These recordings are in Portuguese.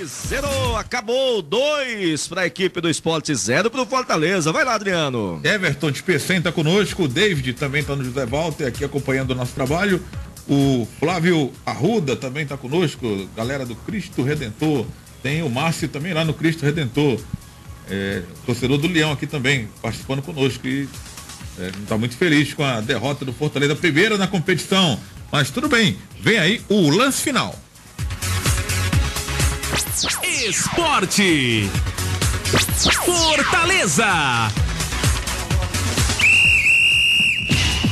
Zerou, acabou, 2 para a equipe do Sport, 0 para o Fortaleza. Vai lá, Adriano. Everton de Pecém tá conosco, o David também tá no José Walter aqui acompanhando o nosso trabalho. O Flávio Arruda também tá conosco, galera do Cristo Redentor. Tem o Márcio também lá no Cristo Redentor, torcedor do Leão aqui também, participando conosco e tá muito feliz com a derrota do Fortaleza, primeira na competição. Mas tudo bem, vem aí o lance final. Esporte Fortaleza.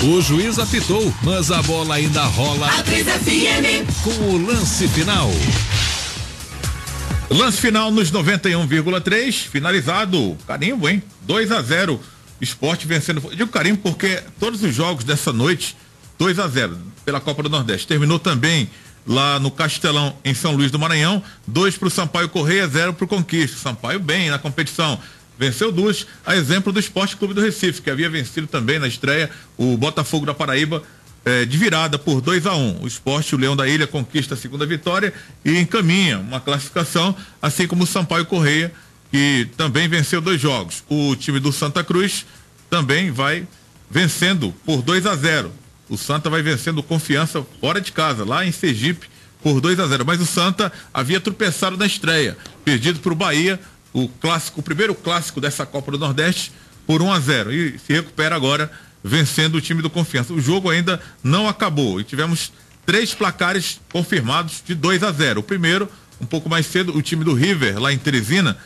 O juiz apitou, mas a bola ainda rola com o lance final. Lance final nos 91,3, finalizado, carimbo, hein? 2-0, Sport vencendo. Eu digo carimbo porque todos os jogos dessa noite, 2-0 pela Copa do Nordeste. Terminou também lá no Castelão, em São Luís do Maranhão, 2 para o Sampaio Correia, 0 para o Conquista. Sampaio bem na competição, venceu 2, a exemplo do Esporte Clube do Recife, que havia vencido também na estreia o Botafogo da Paraíba de virada por 2-1. O Sport, o Leão da Ilha, conquista a segunda vitória e encaminha uma classificação, assim como o Sampaio Correia, que também venceu 2 jogos. O time do Santa Cruz também vai vencendo por 2-0. O Santa vai vencendo Confiança fora de casa, lá em Sergipe, por 2-0. Mas o Santa havia tropeçado na estreia, perdido para o Bahia, o primeiro clássico dessa Copa do Nordeste, por 1-0. E se recupera agora, vencendo o time do Confiança. O jogo ainda não acabou e tivemos 3 placares confirmados de 2-0. O primeiro, um pouco mais cedo, o time do River, lá em Teresina,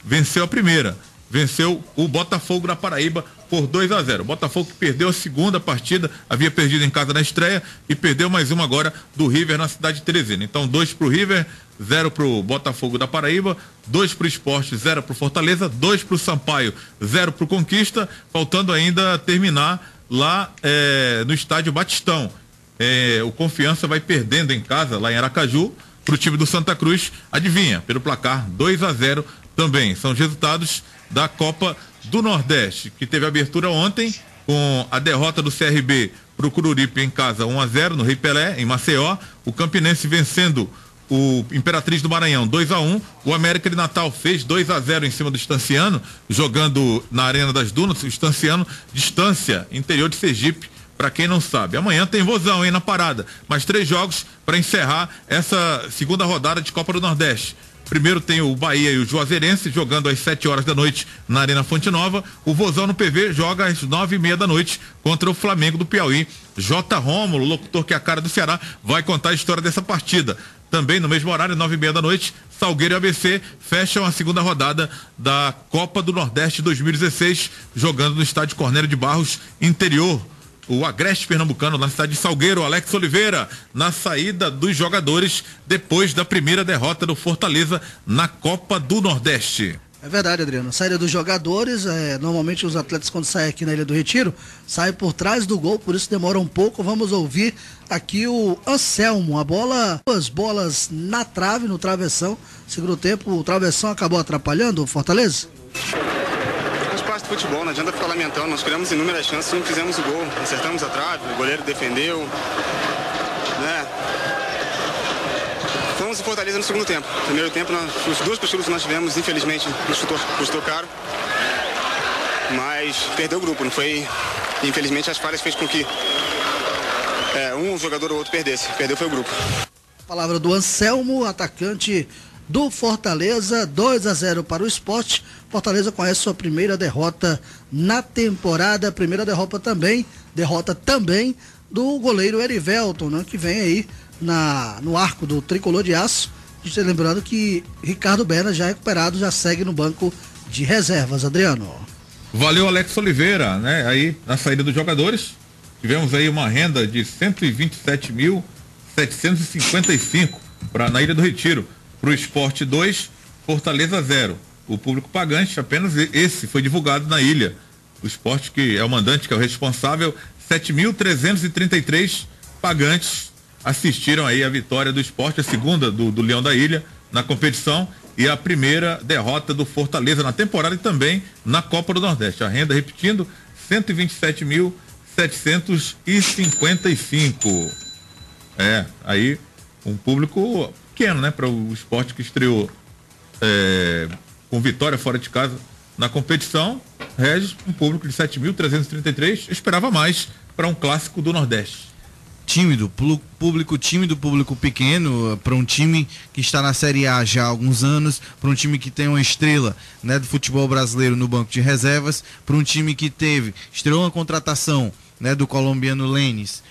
venceu a primeira. Venceu o Botafogo da Paraíba por 2-0. O Botafogo que perdeu a segunda partida, havia perdido em casa na estreia e perdeu mais uma agora do River na cidade de Teresina. Então 2 pro River, 0 pro Botafogo da Paraíba, 2 pro Sport, 0 pro Fortaleza, 2 pro Sampaio, 0 pro Conquista, faltando ainda terminar lá no estádio Batistão. O Confiança vai perdendo em casa, lá em Aracaju, pro time do Santa Cruz, adivinha, pelo placar 2-0 também. São os resultados da Copa do Nordeste, que teve abertura ontem com a derrota do CRB pro Coruripe em casa 1-0 no Rei Pelé, em Maceió. O Campinense vencendo o Imperatriz do Maranhão 2-1. O América de Natal fez 2-0 em cima do Estanciano, jogando na Arena das Dunas. O Estanciano, distância, interior de Sergipe, para quem não sabe. Amanhã tem vozão, hein, na parada. Mais 3 jogos para encerrar essa segunda rodada de Copa do Nordeste. Primeiro tem o Bahia e o Juazeirense jogando às 7 horas da noite na Arena Fonte Nova. O Vozão no PV joga às 9:30 da noite contra o Flamengo do Piauí. J. Rômulo, locutor que é a cara do Ceará, vai contar a história dessa partida. Também no mesmo horário, 9:30 da noite, Salgueiro e ABC fecham a segunda rodada da Copa do Nordeste 2016, jogando no estádio Cornélio de Barros, interior. O Agreste Pernambucano, na cidade de Salgueiro. Alex Oliveira, na saída dos jogadores, depois da primeira derrota do Fortaleza na Copa do Nordeste. É verdade, Adriano. Saída dos jogadores, normalmente os atletas quando saem aqui na Ilha do Retiro, saem por trás do gol, por isso demora um pouco. Vamos ouvir aqui o Anselmo. Duas bolas na trave, no travessão. Segundo tempo, o travessão acabou atrapalhando o Fortaleza? Do futebol, não adianta ficar lamentando, nós criamos inúmeras chances, não fizemos o gol, acertamos a trave, o goleiro defendeu, né? Fomos em Fortaleza no segundo tempo. Primeiro tempo, os 2 cochilos que nós tivemos, infelizmente, custou caro, mas perdeu o grupo, não foi? Infelizmente as falhas fez com que um jogador ou outro perdeu foi o grupo. Palavra do Anselmo, atacante do Fortaleza, 2-0 para o Sport. Fortaleza conhece sua primeira derrota na temporada, primeira derrota também do goleiro Erivelton, né, que vem aí no arco do tricolor de aço. A gente lembrando que Ricardo Berna, já recuperado, já segue no banco de reservas. Adriano. Valeu, Alex Oliveira, né? Aí na saída dos jogadores, tivemos aí uma renda de 127.755 na Ilha do Retiro. Pro Sport 2, Fortaleza 0. O público pagante, apenas esse foi divulgado na ilha. O Sport, que é o mandante, que é o responsável, 7.333 pagantes assistiram aí a vitória do Sport, a segunda do Leão da Ilha na competição e a primeira derrota do Fortaleza na temporada e também na Copa do Nordeste. A renda, repetindo, 127.755. Aí um público pequeno, né? Para o Sport que estreou com vitória fora de casa na competição. Regis, um público de 7.333, esperava mais para um clássico do Nordeste. Tímido, público pequeno, para um time que está na Série A já há alguns anos, para um time que tem uma estrela, né, do futebol brasileiro no banco de reservas, para um time que estreou uma contratação, né, do colombiano Lenis,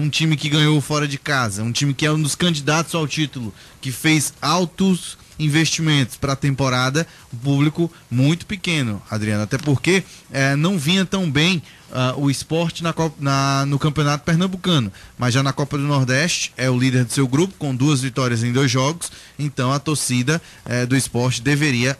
um time que ganhou fora de casa, um time que é um dos candidatos ao título, que fez altos investimentos para a temporada, um público muito pequeno, Adriano, até porque não vinha tão bem o Sport no Campeonato Pernambucano, mas já na Copa do Nordeste é o líder do seu grupo, com 2 vitórias em 2 jogos, então a torcida do Sport deveria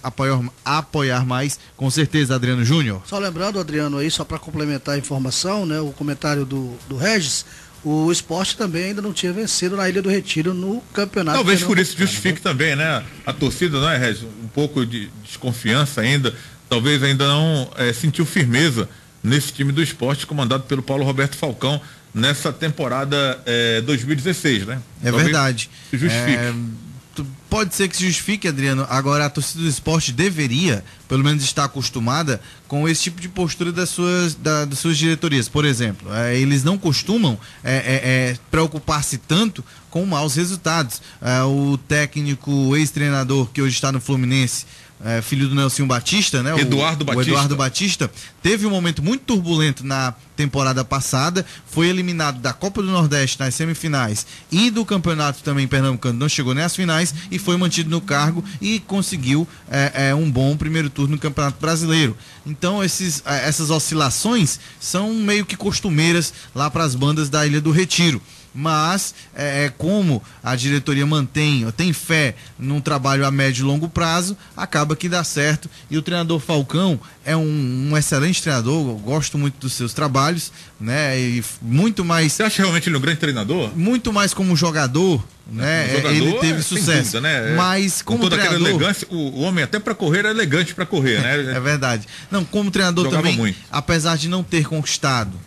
apoiar mais, com certeza, Adriano Júnior. Só lembrando, Adriano, aí, só para complementar a informação, né, o comentário do Regis, o Sport também ainda não tinha vencido na Ilha do Retiro no campeonato. Talvez por isso justifique também, né? A torcida, não é, Regis? Um pouco de desconfiança ainda, talvez ainda não sentiu firmeza nesse time do Sport, comandado pelo Paulo Roberto Falcão, nessa temporada 2016, né? Talvez verdade. Se justifique. Pode ser que se justifique, Adriano. Agora, a torcida do Sport deveria, pelo menos, estar acostumada com esse tipo de postura das suas diretorias. Por exemplo, eles não costumam preocupar-se tanto com maus resultados. O técnico, o ex-treinador que hoje está no Fluminense, filho do Nelson Batista, né? Eduardo Batista, teve um momento muito turbulento na temporada passada, foi eliminado da Copa do Nordeste nas semifinais e do campeonato também pernambucano, não chegou nem às finais e foi mantido no cargo e conseguiu um bom primeiro turno no Campeonato Brasileiro. Então essas oscilações são meio que costumeiras lá para as bandas da Ilha do Retiro. Mas como a diretoria tem fé num trabalho a médio e longo prazo, acaba que dá certo, e o treinador Falcão é um excelente treinador, eu gosto muito dos seus trabalhos, né? E muito mais... Você acha realmente ele um grande treinador? Muito mais como jogador, né? Ele teve sucesso, dúvida, né? Mas como toda treinador... aquela elegância, o homem até para correr é elegante para correr, né? É verdade. Não, como treinador jogava também, muito. Apesar de não ter conquistado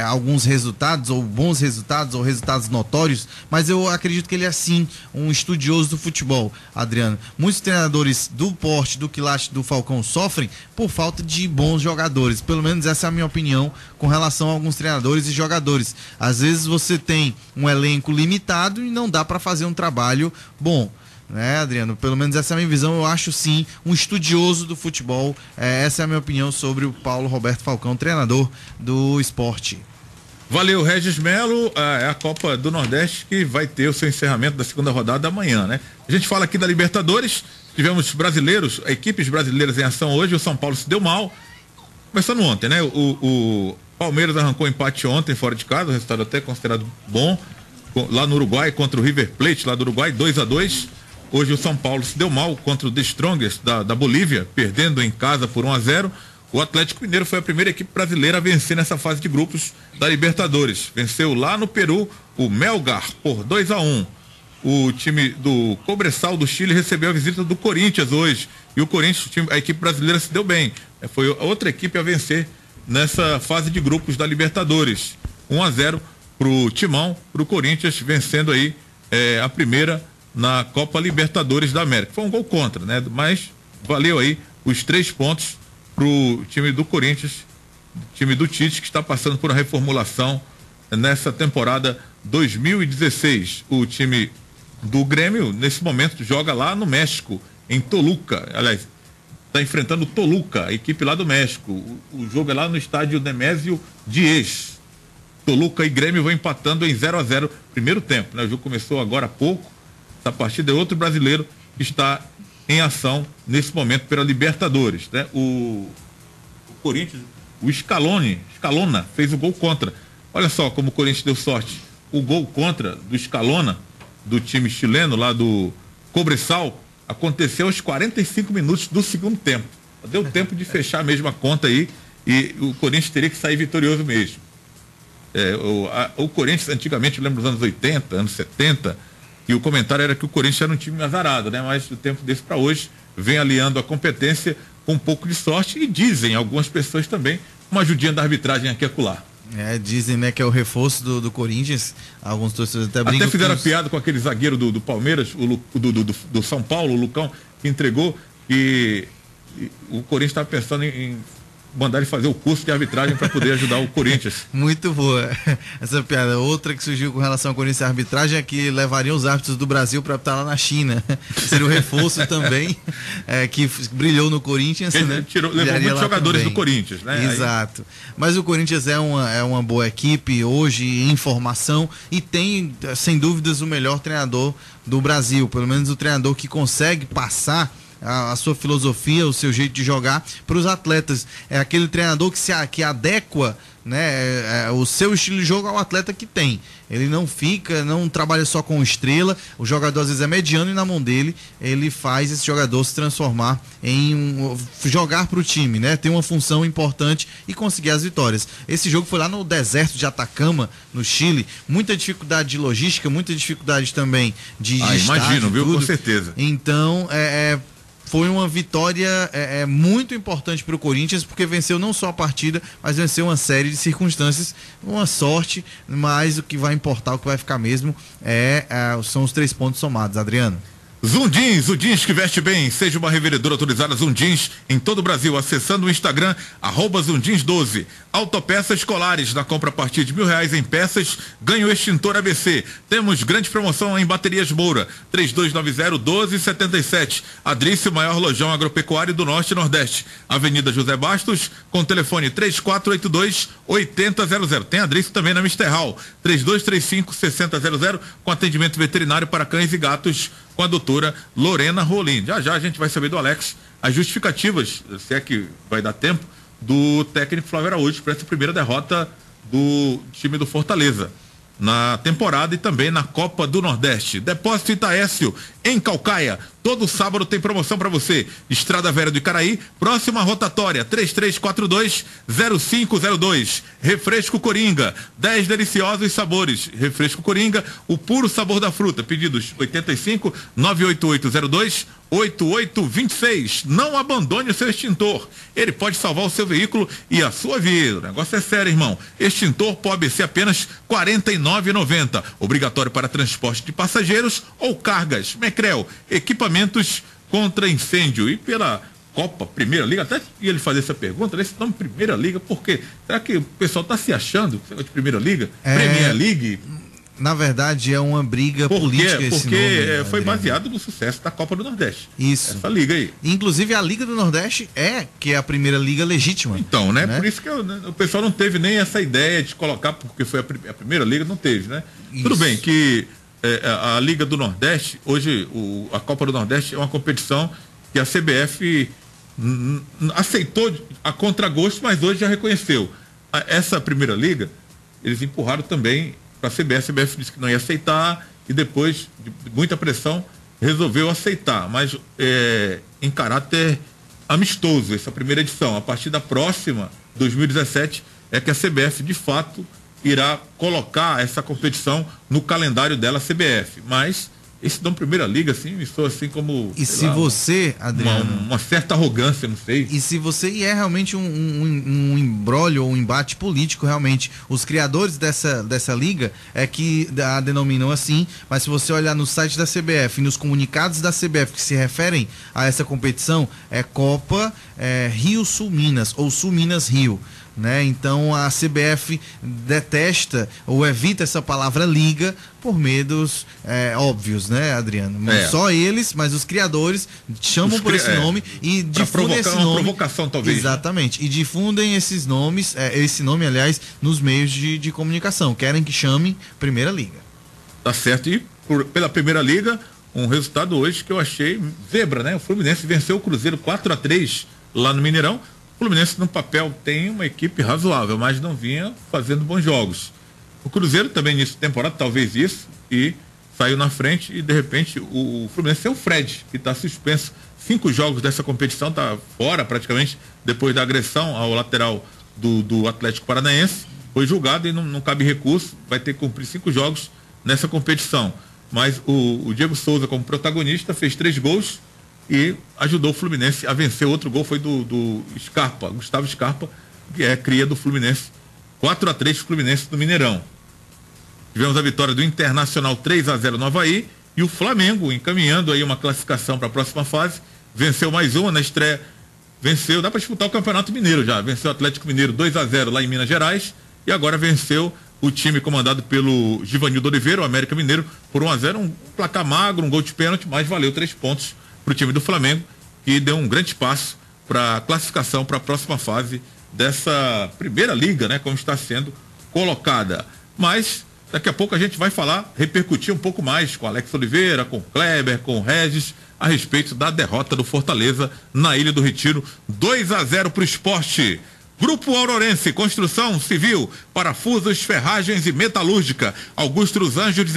alguns resultados, ou bons resultados, ou resultados notórios, mas eu acredito que ele é sim um estudioso do futebol, Adriano. Muitos treinadores do porte, do quilate do Falcão sofrem por falta de bons jogadores, pelo menos essa é a minha opinião com relação a alguns treinadores e jogadores. Às vezes você tem um elenco limitado e não dá para fazer um trabalho bom, né, Adriano? Pelo menos essa é a minha visão. Eu acho sim um estudioso do futebol. Essa é a minha opinião sobre o Paulo Roberto Falcão, treinador do Sport. Valeu, Regis Melo. É a Copa do Nordeste que vai ter o seu encerramento da segunda rodada amanhã, né? A gente fala aqui da Libertadores. Tivemos brasileiros, equipes brasileiras em ação hoje. O São Paulo se deu mal, começando ontem, né? O Palmeiras arrancou empate ontem fora de casa, o resultado até considerado bom, lá no Uruguai contra o River Plate lá do Uruguai, 2-2. Hoje o São Paulo se deu mal contra o The Strongest da Bolívia, perdendo em casa por 1-0. O Atlético Mineiro foi a primeira equipe brasileira a vencer nessa fase de grupos da Libertadores. Venceu lá no Peru o Melgar por 2-1. O time do Cobressal do Chile recebeu a visita do Corinthians hoje. E o Corinthians, a equipe brasileira, se deu bem. Foi a outra equipe a vencer nessa fase de grupos da Libertadores. 1-0 pro Timão, pro Corinthians, vencendo aí a primeira na Copa Libertadores da América. Foi um gol contra, né? Mas valeu aí os 3 pontos pro time do Corinthians, time do Tite, que está passando por uma reformulação nessa temporada 2016. O time do Grêmio, nesse momento, joga lá no México, em Toluca. Aliás, está enfrentando Toluca, a equipe lá do México. O jogo é lá no estádio Nemésio Diez. Toluca e Grêmio vão empatando em 0-0 primeiro tempo, né? O jogo começou agora há pouco. Essa partida é outro brasileiro que está em ação nesse momento pela Libertadores, né? O Corinthians, o Scalona fez o gol contra. Olha só como o Corinthians deu sorte. O gol contra do Scalona, do time chileno lá do Cobressal, aconteceu aos 45 minutos do segundo tempo. Deu tempo de fechar mesmo a conta aí e o Corinthians teria que sair vitorioso mesmo. O Corinthians antigamente, eu lembro dos anos 80, anos 70, e o comentário era que o Corinthians era um time azarado, né? Mas do tempo desse para hoje vem aliando a competência com um pouco de sorte e dizem algumas pessoas também uma ajudinha da arbitragem aqui e acolá. Dizem, né, que é o reforço do Corinthians. Alguns torcedores até brincam. Até fizeram a piada com aquele zagueiro do Palmeiras, do São Paulo, o Lucão, que entregou, que o Corinthians estava pensando em mandar ele fazer o curso de arbitragem para poder ajudar o Corinthians. Muito boa essa piada. Outra que surgiu com relação ao Corinthians e arbitragem é que levariam os árbitros do Brasil para estar lá na China. Seria o reforço também, que brilhou no Corinthians. Ele né? levou muitos jogadores também do Corinthians, né? Exato. Mas o Corinthians é uma boa equipe hoje em formação e tem, sem dúvidas, o melhor treinador do Brasil. Pelo menos o treinador que consegue passar a sua filosofia, o seu jeito de jogar para os atletas. É aquele treinador que adequa, né, o seu estilo de jogo ao atleta que tem. Ele não trabalha só com estrela, o jogador às vezes é mediano e na mão dele ele faz esse jogador se transformar jogar para o time, né, ter uma função importante e conseguir as vitórias. Esse jogo foi lá no deserto de Atacama, no Chile, muita dificuldade de logística, muita dificuldade também de imagino, viu, tudo. Com certeza. Então, foi uma vitória muito importante para o Corinthians, porque venceu não só a partida, mas venceu uma série de circunstâncias, uma sorte, mas o que vai importar, o que vai ficar mesmo são os 3 pontos somados. Adriano. Zundins, o jeans que veste bem. Seja uma revendedora autorizada Zundins em todo o Brasil, acessando o Instagram @Zundins12. Autopeças escolares, na compra a partir de R$1.000 em peças, ganha o extintor ABC. Temos grande promoção em baterias Moura, 3290-1277. Adrice, o maior lojão agropecuário do Norte e Nordeste. Avenida José Bastos, com telefone 3482-8000. Tem Adrice também na Mister Hall, 3235-6000, com atendimento veterinário para cães e gatos, com a doutora Lorena Rolim. Já a gente vai saber do Alex as justificativas, se é que vai dar tempo, do técnico Flávio Araújo para essa primeira derrota do time do Fortaleza na temporada e também na Copa do Nordeste. Depósito Itaécio, em Calcaia. Todo sábado tem promoção para você. Estrada Velha do Icaraí, próxima rotatória, 3342-0502. Refresco Coringa, 10 deliciosos sabores. Refresco Coringa, o puro sabor da fruta. Pedidos 85-98802-8826. Não abandone o seu extintor. Ele pode salvar o seu veículo e a sua vida. O negócio é sério, irmão. Extintor pode ABC apenas R$ 49,90. Obrigatório para transporte de passageiros ou cargas. Mecrel, equipamentos contra incêndio. E pela Copa, Primeira Liga, até ia ele fazer essa pergunta, esse nome Primeira Liga, por quê? Será que o pessoal está se achando de Primeira Liga? Premier League? Na verdade, é uma briga política esse nome. Porque foi baseado no sucesso da Copa do Nordeste. Isso. Essa liga aí. Inclusive, a Liga do Nordeste que é a primeira liga legítima. Então, né? Por isso que o pessoal não teve nem essa ideia de colocar, porque foi a primeira liga, não teve, né? Isso. Tudo bem que a Liga do Nordeste, hoje a Copa do Nordeste é uma competição que a CBF aceitou a contragosto, mas hoje já reconheceu. Essa primeira liga, eles empurraram também para a CBF. A CBF disse que não ia aceitar e depois de muita pressão resolveu aceitar, mas em caráter amistoso, essa primeira edição. A partir da próxima, 2017, é que a CBF de fato irá colocar essa competição no calendário dela, CBF. Mas esse nome Primeira Liga, assim, me soa assim como... E se você, Adriano... Uma certa arrogância, não sei. E se você... E é realmente um imbróglio ou um embate político, realmente. Os criadores dessa liga é que a denominam assim, mas se você olhar no site da CBF e nos comunicados da CBF que se referem a essa competição, é Copa Rio Sul Minas, ou Sul Minas Rio. Né? Então a CBF detesta ou evita essa palavra liga por medos óbvios, né, Adriano? Só eles, mas os criadores chamam por esse nome e difundem esse nome. Uma provocação, talvez. Exatamente. Né? E difundem esses nomes, esse nome, aliás, nos meios de comunicação. Querem que chamem Primeira Liga. Tá certo. E pela Primeira Liga, um resultado hoje que eu achei zebra, né? O Fluminense venceu o Cruzeiro 4-3 lá no Mineirão. O Fluminense no papel tem uma equipe razoável, mas não vinha fazendo bons jogos. O Cruzeiro também nessa temporada, talvez isso, e saiu na frente e de repente o Fluminense é o Fred, que está suspenso 5 jogos dessa competição, está fora praticamente depois da agressão ao lateral do Atlético Paranaense, foi julgado e não cabe recurso, vai ter que cumprir 5 jogos nessa competição. Mas o Diego Souza, como protagonista, fez 3 gols e ajudou o Fluminense a vencer. Outro gol foi do Scarpa, Gustavo Scarpa, que é cria do Fluminense, 4-3 Fluminense do Mineirão. Tivemos a vitória do Internacional 3-0 no Avaí e o Flamengo encaminhando aí uma classificação para a próxima fase. Venceu mais uma na estreia. Dá para disputar o Campeonato Mineiro já. Venceu o Atlético Mineiro 2-0 lá em Minas Gerais e agora venceu o time comandado pelo Givanildo Oliveira, o América Mineiro, por 1-0, um placar magro, um gol de pênalti, mas valeu 3 pontos para o time do Flamengo, que deu um grande passo para a classificação para a próxima fase dessa primeira liga, né, como está sendo colocada. Mas daqui a pouco a gente vai repercutir um pouco mais com Alex Oliveira, com Kleber, com Regis, a respeito da derrota do Fortaleza na Ilha do Retiro, 2-0 para o Sport. Grupo Aurorense, construção civil, parafusos, ferragens e metalúrgica. Augusto dos Anjos,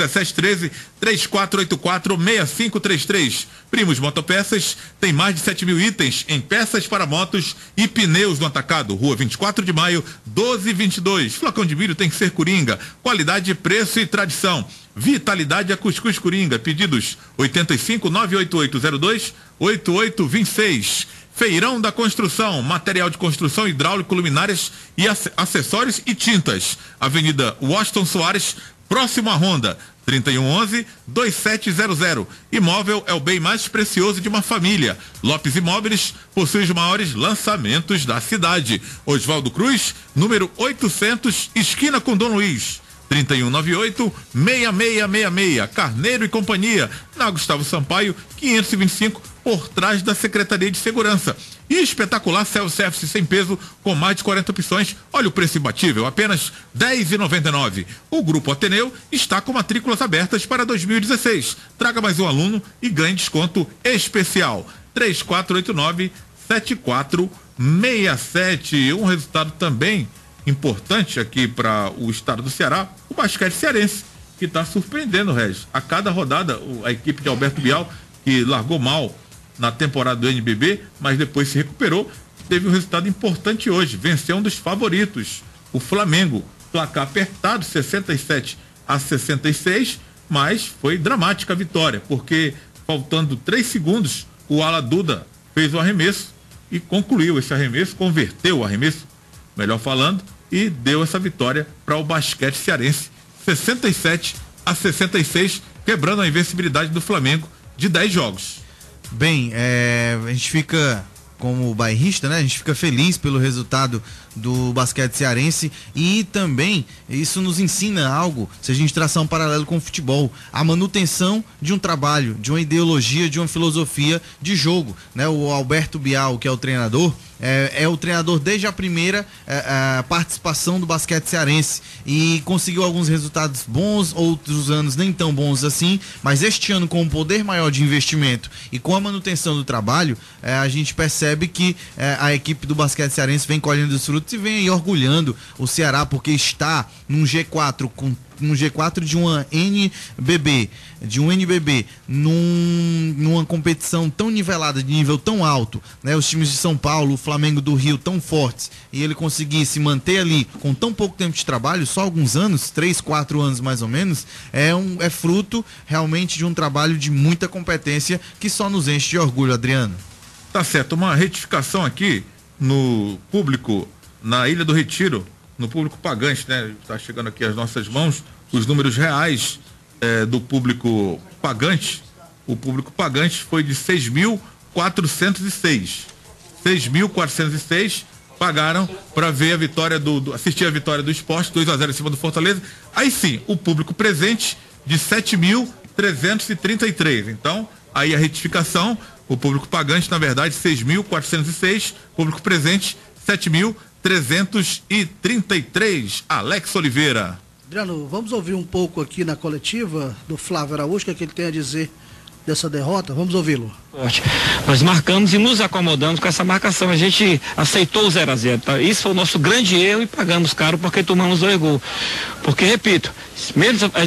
1713-3484-6533. Primos Motopeças, tem mais de 7.000 itens em peças para motos e pneus no atacado. Rua 24 de Maio, 1222. Flocão de milho tem que ser Coringa. Qualidade, preço e tradição. Vitalidade é Cuscuz Coringa. Pedidos 85-98802-8826. Feirão da Construção, material de construção hidráulico, luminárias e acessórios e tintas. Avenida Washington Soares, próximo à Honda, 3111-2700. Imóvel é o bem mais precioso de uma família. Lopes Imóveis possui os maiores lançamentos da cidade. Oswaldo Cruz, número 800, esquina com Dom Luiz. 3198-6666. Carneiro e Companhia, na Gustavo Sampaio, 525, por trás da Secretaria de Segurança. E espetacular self-service sem peso, com mais de 40 opções. Olha o preço imbatível, apenas R$10,99. O Grupo Ateneu está com matrículas abertas para 2016. Traga mais um aluno e ganhe desconto especial. 3489-7467. Um resultado também importante aqui para o estado do Ceará, o basquete cearense, que está surpreendendo, Regis. A cada rodada, a equipe de Alberto Bial, que largou mal na temporada do NBB, mas depois se recuperou, teve um resultado importante hoje, venceu um dos favoritos, o Flamengo, placar apertado, 67-66, mas foi dramática a vitória, porque faltando 3 segundos, o Ala Duda fez o arremesso e concluiu esse arremesso, converteu o arremesso, melhor falando, e deu essa vitória para o basquete cearense, 67-66, quebrando a invencibilidade do Flamengo de 10 jogos. Bem, a gente fica, como bairrista, né? A gente fica feliz pelo resultado do basquete cearense e também isso nos ensina algo, se a gente traçar um paralelo com o futebol, a manutenção de um trabalho, de uma ideologia, de uma filosofia de jogo, né? O Alberto Bial, que é o treinador, é o treinador desde a primeira participação do basquete cearense e conseguiu alguns resultados bons, outros anos nem tão bons assim, mas este ano, com um poder maior de investimento e com a manutenção do trabalho, a gente percebe que a equipe do basquete cearense vem colhendo os frutos e vem aí orgulhando o Ceará, porque está num G4 de uma NBB, numa competição tão nivelada, de nível tão alto, né? Os times de São Paulo, o Flamengo do Rio tão fortes, e ele conseguir se manter ali com tão pouco tempo de trabalho, só alguns anos, 3, 4 anos mais ou menos, é fruto realmente de um trabalho de muita competência que só nos enche de orgulho, Adriano. Tá certo, uma retificação aqui no público na Ilha do Retiro, no público pagante, né? Está chegando aqui às nossas mãos os números reais do público pagante. O público pagante foi de 6.406. 6.406 pagaram para ver a vitória assistir a vitória do Sport, 2-0 em cima do Fortaleza. Aí sim, o público presente de 7.333. Então, aí a retificação, o público pagante, na verdade, 6.406, público presente, 7.333. Alex Oliveira. Adriano, vamos ouvir um pouco aqui na coletiva do Flávio Araújo, o que ele tem a dizer dessa derrota. Vamos ouvi-lo. Nós marcamos e nos acomodamos com essa marcação. A gente aceitou o 0-0. Tá? Isso foi o nosso grande erro e pagamos caro porque tomamos 2 gols. Porque, repito,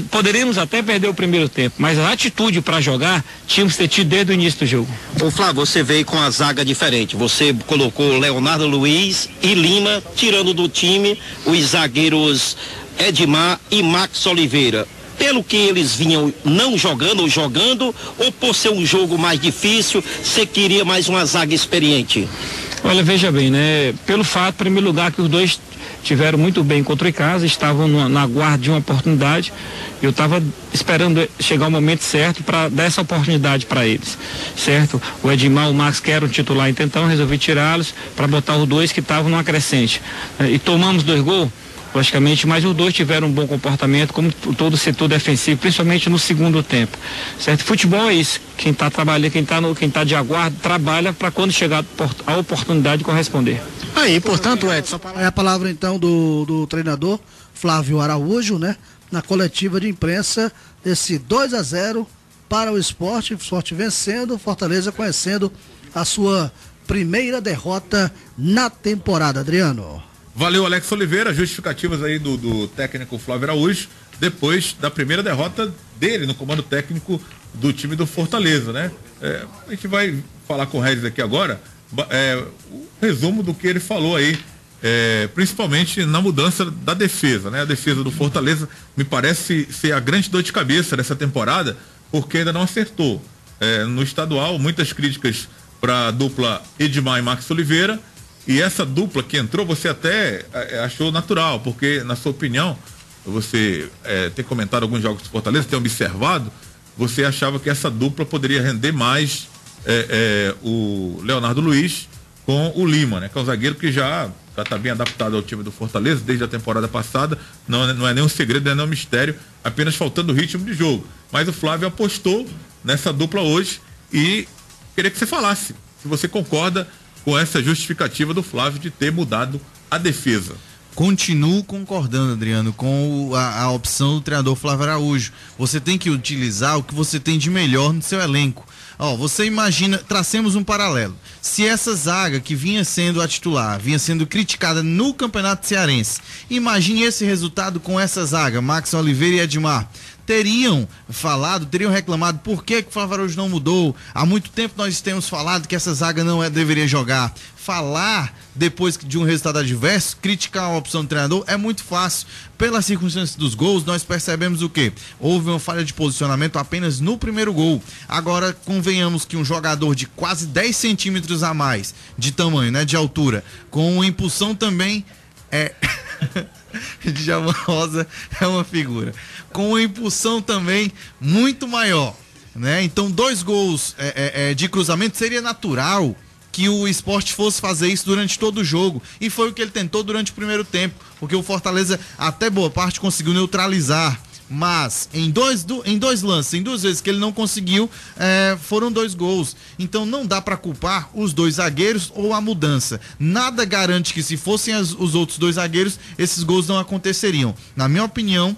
poderíamos até perder o primeiro tempo, mas a atitude para jogar tínhamos que ter tido desde o início do jogo. Ô Flávio, você veio com a zaga diferente. Você colocou Leonardo Luiz e Lima, tirando do time os zagueiros Edmar e Max Oliveira. Pelo que eles vinham não jogando ou jogando, ou por ser um jogo mais difícil, você queria mais uma zaga experiente? Olha, veja bem, né? Pelo fato, em primeiro lugar, que os dois tiveram muito bem contra o Icasa, estavam na guarda de uma oportunidade. Eu estava esperando chegar o momento certo para dar essa oportunidade para eles, certo? O Edmar, o Max, que eram titular, então resolvi tirá-los para botar os dois que estavam numa crescente. E tomamos 2 gols, logicamente, mas os dois tiveram um bom comportamento, como todo o setor defensivo, principalmente no segundo tempo, certo? Futebol é isso, quem está trabalhando, quem tá de aguardo, trabalha para quando chegar a oportunidade corresponder. Aí, portanto, Edson, é a palavra então do treinador Flávio Araújo, né? Na coletiva de imprensa, esse 2-0 para o Sport vencendo, Fortaleza conhecendo a sua primeira derrota na temporada, Adriano. Valeu, Alex Oliveira, justificativas aí do técnico Flávio Araújo, depois da primeira derrota dele no comando técnico do time do Fortaleza, né? A gente vai falar com o Regis aqui agora, o resumo do que ele falou aí, principalmente na mudança da defesa, né? A defesa do Fortaleza me parece ser a grande dor de cabeça dessa temporada, porque ainda não acertou. No estadual, muitas críticas para a dupla Edmar e Max Oliveira, e essa dupla que entrou, você até achou natural, porque, na sua opinião, você tem comentado alguns jogos do Fortaleza, tem observado, você achava que essa dupla poderia render mais o Leonardo Luiz com o Lima, né? Que é um zagueiro que já está bem adaptado ao time do Fortaleza desde a temporada passada, não é nenhum segredo, não é nenhum mistério, apenas faltando o ritmo de jogo. Mas o Flávio apostou nessa dupla hoje e queria que você falasse se você concorda com essa justificativa do Flávio de ter mudado a defesa. Continuo concordando, Adriano, com a opção do treinador Flávio Araújo. Você tem que utilizar o que você tem de melhor no seu elenco. Você imagina, tracemos um paralelo. Se essa zaga que vinha sendo a titular, vinha sendo criticada no Campeonato Cearense, imagine esse resultado com essa zaga, Max Oliveira e Edmar. Teriam reclamado por que o Flávio Araújo não mudou. Há muito tempo nós temos falado que essa zaga não deveria jogar. Falar depois de um resultado adverso, criticar a opção do treinador é muito fácil. Pelas circunstâncias dos gols, nós percebemos o quê? Houve uma falha de posicionamento apenas no primeiro gol. Agora, convenhamos que um jogador de quase 10 centímetros a mais de tamanho, né, de altura, com uma impulsão também Djalma Rosa é uma figura com uma impulsão também muito maior, né? Então 2 gols de cruzamento seria natural que o Sport fosse fazer isso durante todo o jogo, e foi o que ele tentou durante o primeiro tempo, porque o Fortaleza até boa parte conseguiu neutralizar, mas em dois lances, em 2 vezes que ele não conseguiu, foram 2 gols. Então não dá para culpar os 2 zagueiros ou a mudança. Nada garante que se fossem os outros 2 zagueiros, esses gols não aconteceriam. Na minha opinião,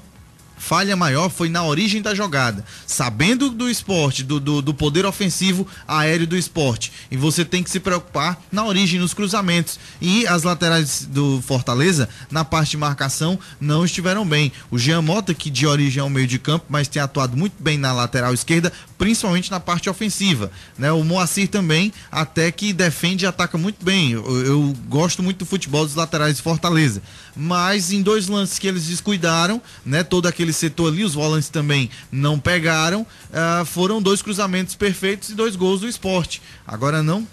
falha maior foi na origem da jogada, sabendo do Sport, do poder ofensivo aéreo do Sport, e você tem que se preocupar na origem, nos cruzamentos, e as laterais do Fortaleza na parte de marcação não estiveram bem. O Jean Mota, que de origem é um meio de campo, mas tem atuado muito bem na lateral esquerda, principalmente na parte ofensiva, né? O Moacir também, até que defende e ataca muito bem. Eu gosto muito do futebol dos laterais de Fortaleza, mas em 2 lances que eles descuidaram, né? Todo aquele setor ali, os volantes também não pegaram, foram 2 cruzamentos perfeitos e 2 gols do Sport. Agora não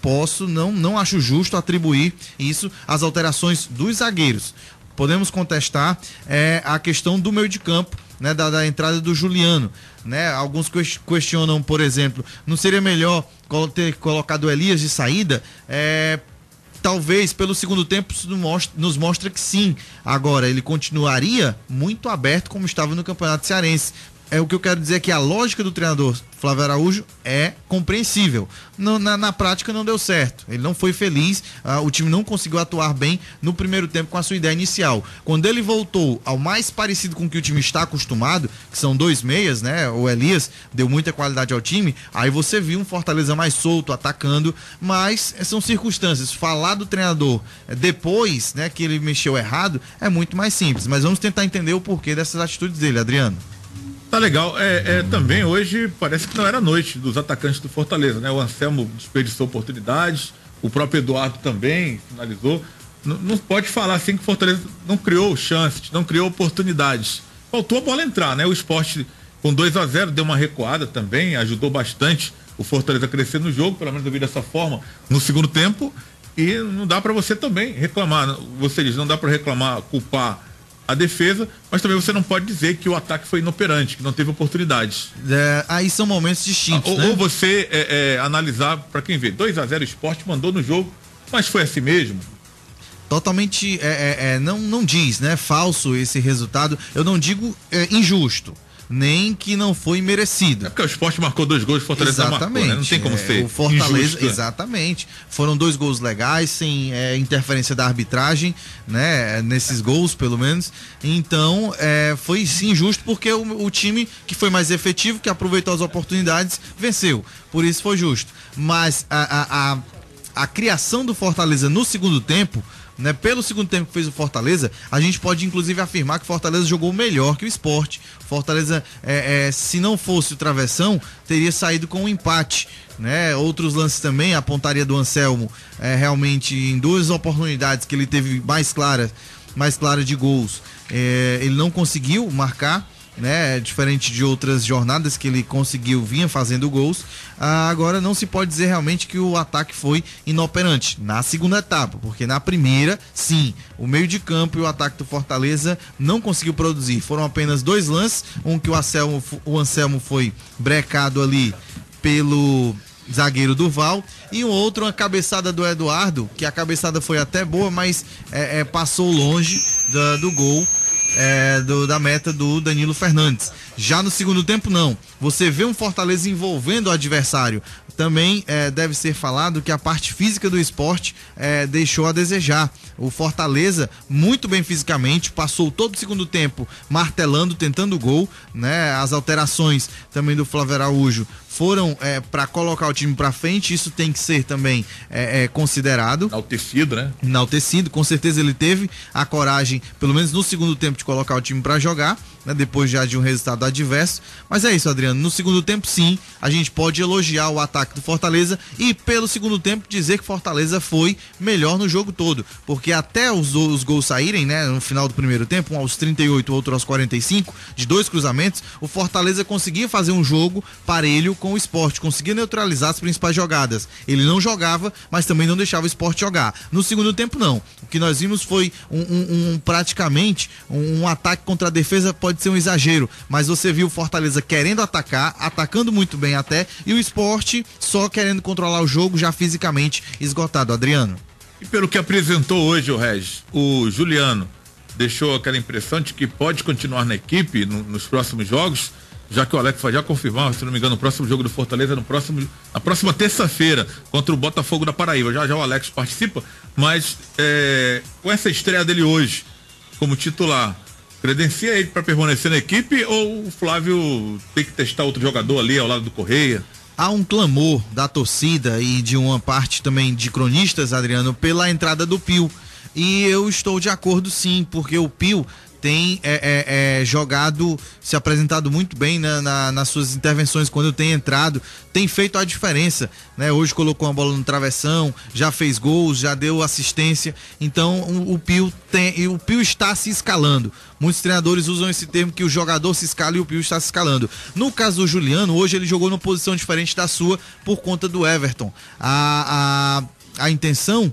acho justo atribuir isso às alterações dos zagueiros. Podemos contestar a questão do meio de campo, né, da entrada do Juliano, né? Alguns questionam, por exemplo, não seria melhor ter colocado o Elias de saída? Talvez pelo segundo tempo nos mostra que sim. Agora, ele continuaria muito aberto como estava no Campeonato Cearense. O que eu quero dizer é que a lógica do treinador Flávio Araújo é compreensível. Na prática não deu certo. Ele não foi feliz, o time não conseguiu atuar bem no primeiro tempo com a sua ideia inicial. Quando ele voltou ao mais parecido com o que o time está acostumado, que são 2 meias, né? O Elias deu muita qualidade ao time, aí você viu um Fortaleza mais solto, atacando, mas são circunstâncias. Falar do treinador depois, né, que ele mexeu errado, é muito mais simples. Mas vamos tentar entender o porquê dessas atitudes dele, Adriano. Tá legal, também hoje parece que não era noite dos atacantes do Fortaleza, né? O Anselmo desperdiçou oportunidades, o próprio Eduardo também finalizou. Não pode falar assim que o Fortaleza não criou chances, não criou oportunidades. Faltou a bola entrar, né? O Sport com 2-0 deu uma recuada também, ajudou bastante o Fortaleza a crescer no jogo, pelo menos eu vi dessa forma, no segundo tempo. E não dá para você também reclamar, você diz, não dá para reclamar, culpar a defesa, mas também você não pode dizer que o ataque foi inoperante, que não teve oportunidades. Aí são momentos distintos, ou você analisar, para quem vê, 2-0 o Sport mandou no jogo, mas foi assim mesmo? Totalmente não diz, né? Falso esse resultado. Eu não digo injusto, nem que não foi merecido. É porque o Sport marcou 2 gols, o Fortaleza marcou, né? Não tem como ser o Fortaleza, injusto. Exatamente. Foram 2 gols legais, sem interferência da arbitragem, né? Nesses gols, pelo menos. Então, foi sim injusto, porque o time que foi mais efetivo, que aproveitou as oportunidades, venceu. Por isso foi justo. Mas a criação do Fortaleza no segundo tempo, né, pelo segundo tempo que fez o Fortaleza, a gente pode inclusive afirmar que o Fortaleza jogou melhor que o Sport. Fortaleza, se não fosse o travessão, teria saído com um empate, né? Outros lances também, a pontaria do Anselmo, realmente em 2 oportunidades que ele teve mais clara de gols, ele não conseguiu marcar, né? Diferente de outras jornadas que ele vinha fazendo gols. Agora não se pode dizer realmente que o ataque foi inoperante na segunda etapa, porque na primeira, sim, o meio de campo e o ataque do Fortaleza não conseguiu produzir. Foram apenas 2 lances, um que o Anselmo foi brecado ali pelo zagueiro Durval, e um outro, uma cabeçada do Eduardo, que a cabeçada foi até boa, mas passou longe do gol, da meta do Danilo Fernandes. Já no segundo tempo, não. Você vê um Fortaleza envolvendo o adversário. Também deve ser falado que a parte física do Sport deixou a desejar. O Fortaleza, muito bem fisicamente, passou todo o segundo tempo martelando, tentando o gol, né? As alterações também do Flávio Araújo foram para colocar o time para frente. Isso tem que ser também considerado. Enaltecido, né? Enaltecido, com certeza ele teve a coragem, pelo menos no segundo tempo, de colocar o time para jogar, né? Depois já de um resultado adverso. Mas é isso, Adriano, no segundo tempo sim, a gente pode elogiar o ataque do Fortaleza e pelo segundo tempo dizer que Fortaleza foi melhor no jogo todo, porque até os gols saírem, né, no final do primeiro tempo, um aos 38, outro aos 45, de 2 cruzamentos, o Fortaleza conseguia fazer um jogo parelho com o Sport, conseguia neutralizar as principais jogadas. Ele não jogava, mas também não deixava o Sport jogar. No segundo tempo não, o que nós vimos foi praticamente um ataque contra a defesa, pode ser um exagero, mas você viu o Fortaleza querendo atacar, atacando muito bem até, e o Sport só querendo controlar o jogo, já fisicamente esgotado. Adriano. E pelo que apresentou hoje o Regis, o Juliano deixou aquela impressão de que pode continuar na equipe nos próximos jogos, já que o Alex vai já confirmar, se não me engano, o próximo jogo do Fortaleza na próxima terça-feira contra o Botafogo da Paraíba. Já o Alex participa, mas com essa estreia dele hoje como titular, credencia ele para permanecer na equipe, ou o Flávio tem que testar outro jogador ali ao lado do Correia? Há um clamor da torcida e de uma parte também de cronistas, Adriano, pela entrada do Pio. E eu estou de acordo sim, porque o Pio tem jogado, se apresentado muito bem, né, nas suas intervenções quando tem entrado, tem feito a diferença, né? Hoje colocou uma bola no travessão, já fez gols, já deu assistência. Então o Pio está se escalando. Muitos treinadores usam esse termo, que o jogador se escala, e o Pio está se escalando. No caso do Juliano, hoje ele jogou numa posição diferente da sua por conta do Everton. A intenção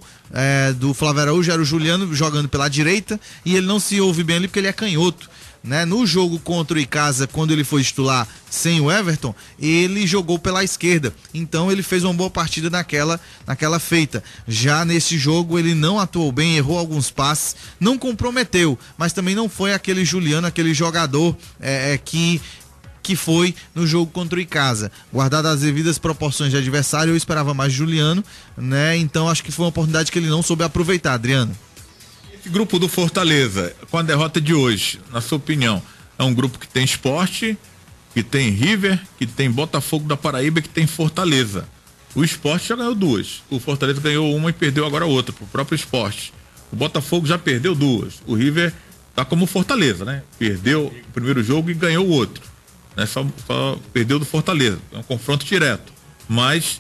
do Flávio Araújo era o Juliano jogando pela direita, e ele não se ouve bem ali porque ele é canhoto, né? No jogo contra o Icasa, quando ele foi titular sem o Everton, ele jogou pela esquerda, então ele fez uma boa partida naquela feita. Já nesse jogo ele não atuou bem, errou alguns passes, não comprometeu, mas também não foi aquele Juliano, aquele jogador que foi no jogo contra o Icasa. Guardado as devidas proporções de adversário, eu esperava mais Juliano, né? Então acho que foi uma oportunidade que ele não soube aproveitar, Adriano. Esse grupo do Fortaleza, com a derrota de hoje, na sua opinião, é um grupo que tem Sport, que tem River, que tem Botafogo da Paraíba, que tem Fortaleza. O Sport já ganhou 2, o Fortaleza ganhou uma e perdeu agora outra, pro próprio Sport. O Botafogo já perdeu 2, o River tá como Fortaleza, né? Perdeu o primeiro jogo e ganhou o outro. Né? Só perdeu do Fortaleza, é um confronto direto, mas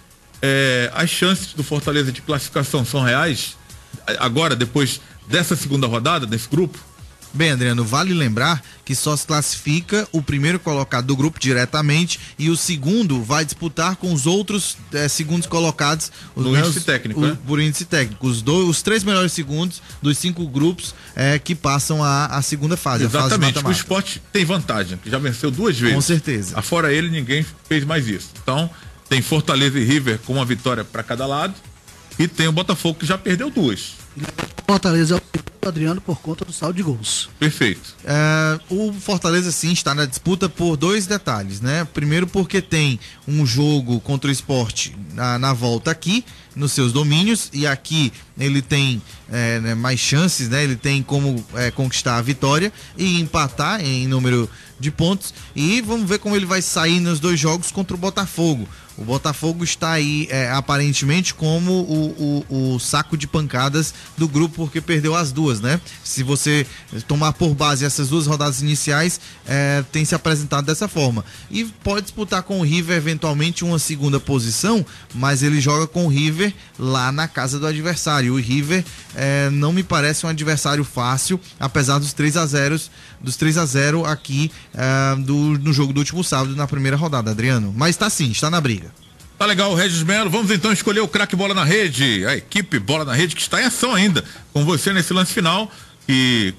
as chances do Fortaleza de classificação são reais agora, depois dessa segunda rodada desse grupo? Bem, Adriano, vale lembrar que só se classifica o primeiro colocado do grupo diretamente e o segundo vai disputar com os outros segundos colocados no índice técnico, né? Por índice técnico. Os 3 melhores segundos dos 5 grupos que passam a segunda fase. Exatamente, a fase o Sport tem vantagem, que já venceu 2 vezes. Com certeza. Afora ele, ninguém fez mais isso. Então, tem Fortaleza e River com uma vitória para cada lado e tem o Botafogo que já perdeu 2. Fortaleza é o Adriano por conta do saldo de gols. Perfeito. O Fortaleza sim está na disputa por 2 detalhes, né? Primeiro porque tem um jogo contra o Sport na volta aqui, nos seus domínios, e aqui ele tem mais chances, né? Ele tem como conquistar a vitória e empatar em número de pontos, e vamos ver como ele vai sair nos 2 jogos contra o Botafogo. O Botafogo está aí aparentemente como o saco de pancadas do grupo, porque perdeu as 2, né? Se você tomar por base essas 2 rodadas iniciais, tem se apresentado dessa forma. E pode disputar com o River eventualmente uma segunda posição, mas ele joga com o River lá na casa do adversário. O River não me parece um adversário fácil, apesar dos 3-0 aqui no jogo do último sábado, na primeira rodada, Adriano. Mas tá sim, está na briga. Tá legal, Regis Melo. Vamos então escolher o craque Bola na Rede, a equipe Bola na Rede que está em ação ainda com você nesse lance final que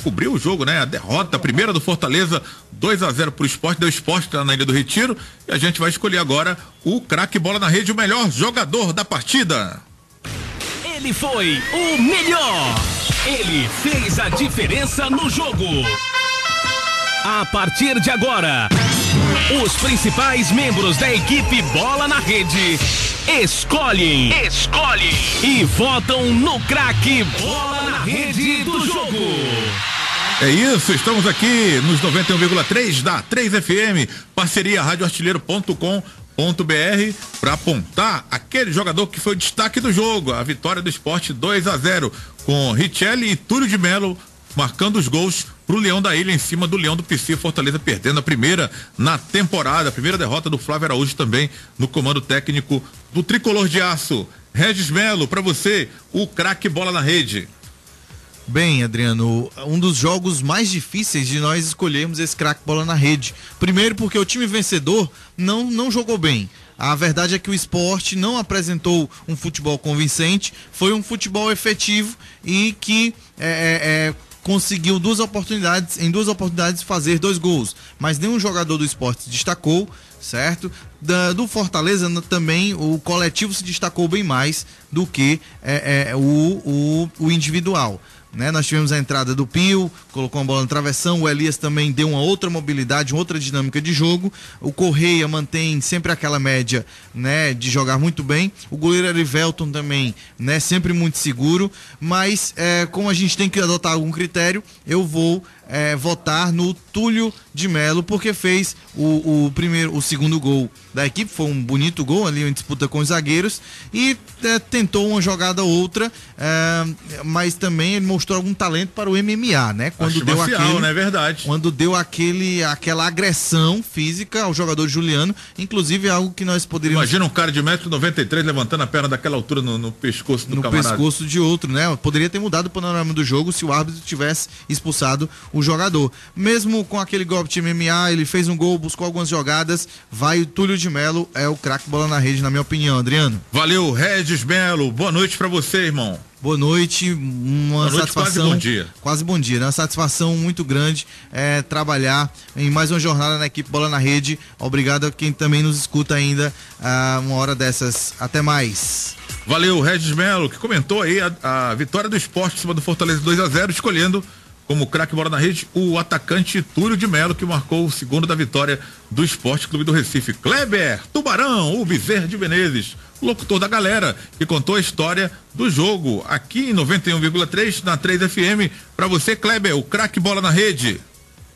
cobriu o jogo, né? A derrota, a primeira do Fortaleza, 2-0 pro Sport, deu Sport lá na Ilha do Retiro, e a gente vai escolher agora o craque Bola na Rede, o melhor jogador da partida. Ele foi o melhor. Ele fez a diferença no jogo. A partir de agora, os principais membros da equipe Bola na Rede escolhem e votam no craque Bola na Rede do jogo. É isso, estamos aqui nos 91,3 da 3FM, parceria radioartilheiro.com.br, para apontar aquele jogador que foi o destaque do jogo, a vitória do Sport 2-0, com Richelli e Túlio de Melo marcando os gols pro Leão da Ilha em cima do Leão do PC. Fortaleza perdendo a primeira na temporada, a primeira derrota do Flávio Araújo também no comando técnico do Tricolor de Aço. Regis Melo, para você, o craque Bola na Rede. Bem, Adriano, um dos jogos mais difíceis de nós escolhermos esse craque Bola na Rede. Primeiro porque o time vencedor não jogou bem. A verdade é que o Sport não apresentou um futebol convincente, foi um futebol efetivo e que conseguiu em 2 oportunidades fazer 2 gols, mas nenhum jogador do Sport se destacou, certo? Do Fortaleza também o coletivo se destacou bem mais do que o individual. Né? Nós tivemos a entrada do Pio, colocou uma bola no travessão, o Elias também deu uma outra mobilidade, uma outra dinâmica de jogo, o Correia mantém sempre aquela média, né, de jogar muito bem, o goleiro Erivelton também, né, sempre muito seguro, mas como a gente tem que adotar algum critério, eu vou votar no Túlio de Melo, porque fez o segundo gol da equipe, foi um bonito gol ali em disputa com os zagueiros e tentou uma jogada ou outra, mas também ele mostrou algum talento para o MMA, né? Quando deu aquela agressão física ao jogador Juliano, inclusive algo que nós poderíamos... Imagina um cara de 1,93 m levantando a perna daquela altura no pescoço do camarada. No pescoço de outro, né? Poderia ter mudado o panorama do jogo se o árbitro tivesse expulsado o jogador. Mesmo com aquele golpe de MMA, ele fez um gol, buscou algumas jogadas, vai o Túlio de Melo, é o craque Bola na Rede, na minha opinião, Adriano. Valeu, Regis Melo, boa noite pra você, irmão. Boa noite, uma satisfação. Quase bom dia. Quase bom dia, né? Uma satisfação muito grande trabalhar em mais uma jornada na equipe Bola na Rede. Obrigado a quem também nos escuta ainda uma hora dessas. Até mais. Valeu, Regis Melo, que comentou aí a vitória do Sport em cima do Fortaleza 2-0, escolhendo como craque Bola na Rede o atacante Túlio de Melo, que marcou o segundo da vitória do Esporte Clube do Recife. Kleber Tubarão, o Bezerra de Menezes, o locutor da galera, que contou a história do jogo aqui em 91,3 na 3FM. Para você, Kleber, o craque Bola na Rede.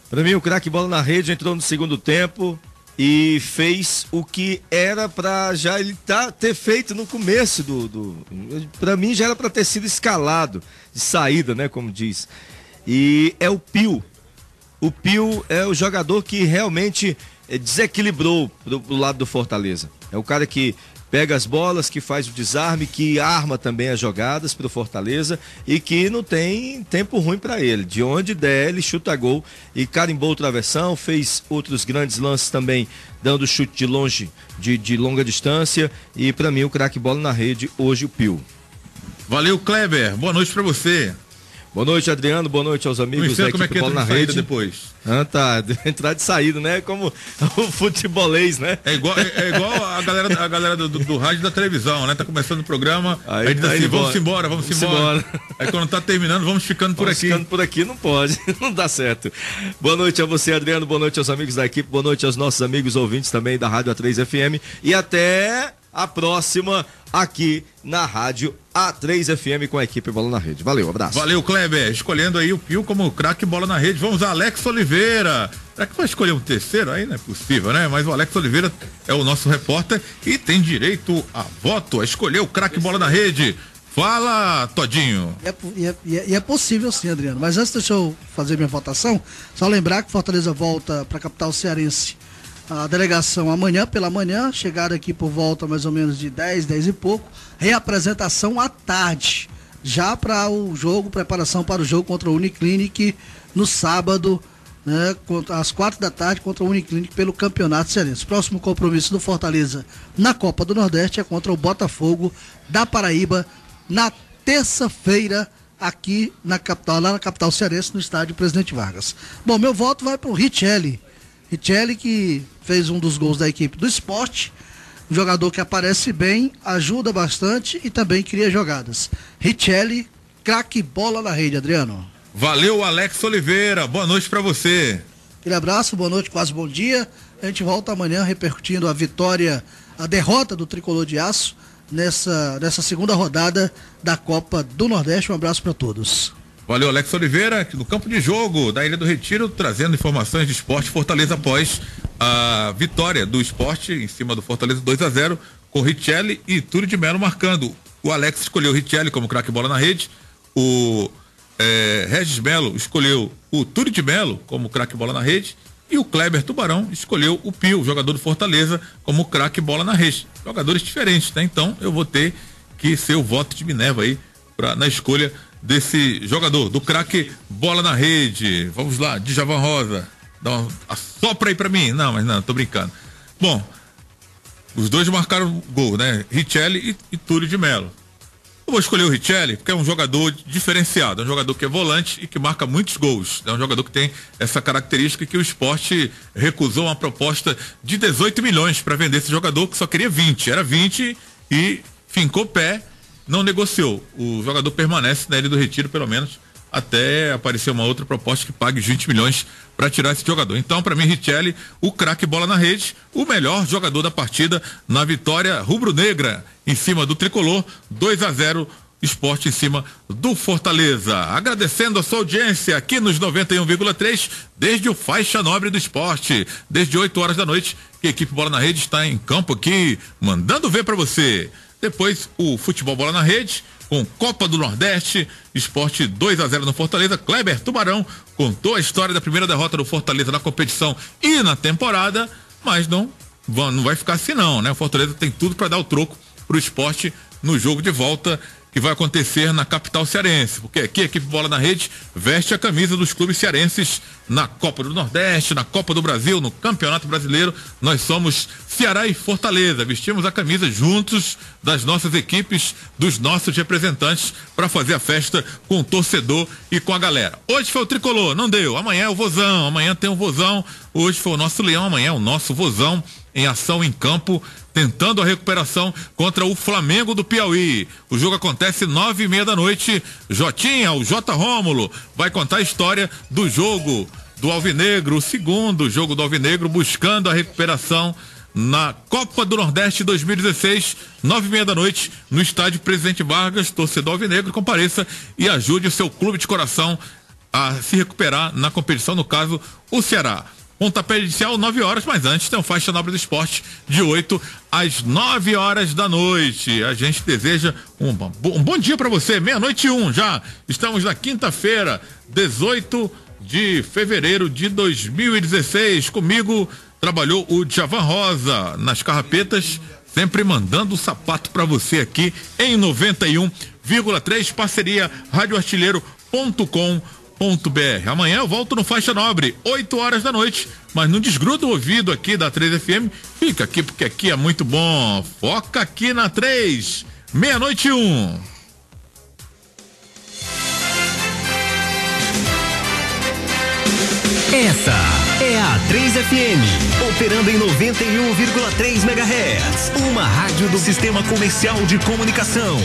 Para mim, o craque Bola na Rede entrou no segundo tempo e fez o que era para já ele ter feito no começo para mim já era para ter sido escalado de saída, né, como diz. E é o Pio. O Pio é o jogador que realmente desequilibrou pro lado do Fortaleza. É o cara que pega as bolas, que faz o desarme, que arma também as jogadas para o Fortaleza e que não tem tempo ruim para ele. De onde der, ele chuta gol e carimbou o travessão, fez outros grandes lances também, dando chute de longe, de longa distância, e para mim o craque bola na rede hoje, o Pio. Valeu, Kleber, boa noite para você. Boa noite, Adriano, boa noite aos amigos da equipe Bola na Rede. Depois. Tá, entrar de saída, né? Como o futebolês, né? É igual a galera do rádio e da televisão, né? Tá começando o programa, aí diz assim, vamos embora. Aí quando tá terminando, vamos ficando por aqui. Ficando por aqui não pode, não dá certo. Boa noite a você, Adriano, boa noite aos amigos da equipe, boa noite aos nossos amigos ouvintes também da Rádio A3 FM e até a próxima aqui na Rádio A3 FM com a equipe Bola na Rede. Valeu, abraço. Valeu, Kleber. Escolhendo aí o Pio como craque Bola na Rede. Vamos a Alex Oliveira. Será que vai escolher um terceiro? Aí não é possível, né? Mas o Alex Oliveira é o nosso repórter e tem direito a voto, a escolher o craque Bola na Rede. Fala, Todinho. É possível sim, Adriano. Mas antes, deixa eu fazer minha votação. Só lembrar que Fortaleza volta para a capital cearense. A delegação amanhã pela manhã, chegada aqui por volta mais ou menos de 10 e pouco, reapresentação à tarde, já para o jogo, preparação para o jogo contra o Uniclinic no sábado, né, às 4 da tarde contra o Uniclinic pelo Campeonato Cearense. Próximo compromisso do Fortaleza na Copa do Nordeste é contra o Botafogo da Paraíba na terça-feira aqui na capital, lá na capital cearense, no estádio Presidente Vargas. Bom, meu voto vai para o Richelli que fez um dos gols da equipe do Sport, um jogador que aparece bem, ajuda bastante e também cria jogadas. Richelli, craque bola na rede, Adriano. Valeu, Alex Oliveira, boa noite pra você. Aquele abraço, boa noite, quase bom dia. A gente volta amanhã repercutindo a derrota do Tricolor de Aço nessa segunda rodada da Copa do Nordeste. Um abraço para todos. Valeu, Alex Oliveira, no campo de jogo da Ilha do Retiro, trazendo informações de esporte Fortaleza após a vitória do Sport em cima do Fortaleza 2-0, com Richelli e Túlio de Melo marcando. O Alex escolheu o Richelli como craque bola na rede, o Regis Melo escolheu o Túlio de Melo como craque bola na rede e o Kleber Tubarão escolheu o Pio, jogador do Fortaleza, como craque bola na rede. Jogadores diferentes, né? Então eu vou ter que ser o voto de Minerva aí na escolha desse jogador, do craque bola na rede. Vamos lá, Djavan Rosa, dá uma assopra aí pra mim. Não, tô brincando. Bom, os dois marcaram gol, né? Richelli e Túlio de Melo. Eu vou escolher o Richelli porque é um jogador diferenciado, é um jogador que é volante e que marca muitos gols. É um jogador que tem essa característica que o Sport recusou uma proposta de 18 milhões para vender esse jogador, que só queria 20. Era 20 e fincou pé, não negociou. O jogador permanece na Ilha do Retiro, pelo menos, até aparecer uma outra proposta que pague 20 milhões para tirar esse jogador. Então, para mim, Richelli, o craque bola na rede, o melhor jogador da partida na vitória rubro-negra em cima do Tricolor, 2-0, Sport em cima do Fortaleza. Agradecendo a sua audiência aqui nos 91,3, desde o Faixa Nobre do Esporte, desde 8 horas da noite, que a equipe Bola na Rede está em campo aqui, mandando ver para você. Depois o futebol bola na rede, com Copa do Nordeste, Sport 2-0 no Fortaleza. Kleber Tubarão contou a história da primeira derrota do Fortaleza na competição e na temporada, mas não vai ficar assim não, né? O Fortaleza tem tudo para dar o troco pro Sport no jogo de volta que vai acontecer na capital cearense, porque aqui a equipe Bola na Rede veste a camisa dos clubes cearenses na Copa do Nordeste, na Copa do Brasil, no Campeonato Brasileiro. Nós somos Ceará e Fortaleza, vestimos a camisa juntos das nossas equipes, dos nossos representantes, para fazer a festa com o torcedor e com a galera. Hoje foi o Tricolor, não deu, amanhã é o Vozão, amanhã tem o Vozão, hoje foi o nosso Leão, amanhã é o nosso Vozão em ação em campo, tentando a recuperação contra o Flamengo do Piauí. O jogo acontece 9:30 da noite. Jotinha, o J. Rômulo, vai contar a história do jogo do Alvinegro, o segundo jogo do Alvinegro, buscando a recuperação na Copa do Nordeste 2016, 9:30 da noite, no estádio Presidente Vargas. Torcedor Alvinegro, compareça e ajude o seu clube de coração a se recuperar na competição, no caso, o Ceará. Pontapé inicial 9 horas, mas antes tem um Faixa Nobre do Esporte de 8 às 9 horas da noite. A gente deseja um bom dia para você, 12:01 já. Estamos na quinta-feira, 18 de fevereiro de 2016. Comigo trabalhou o Djavan Rosa nas carrapetas, sempre mandando o sapato para você aqui em 91,3, parceria radioartilheiro.com.br. Amanhã eu volto no Faixa Nobre, 8 horas da noite, mas não desgruda o ouvido aqui da 3 FM, fica aqui porque aqui é muito bom. Foca aqui na 3, 00:01. Essa é a 3FM, operando em 91,3 MHz, uma rádio do Sistema Comercial de Comunicação.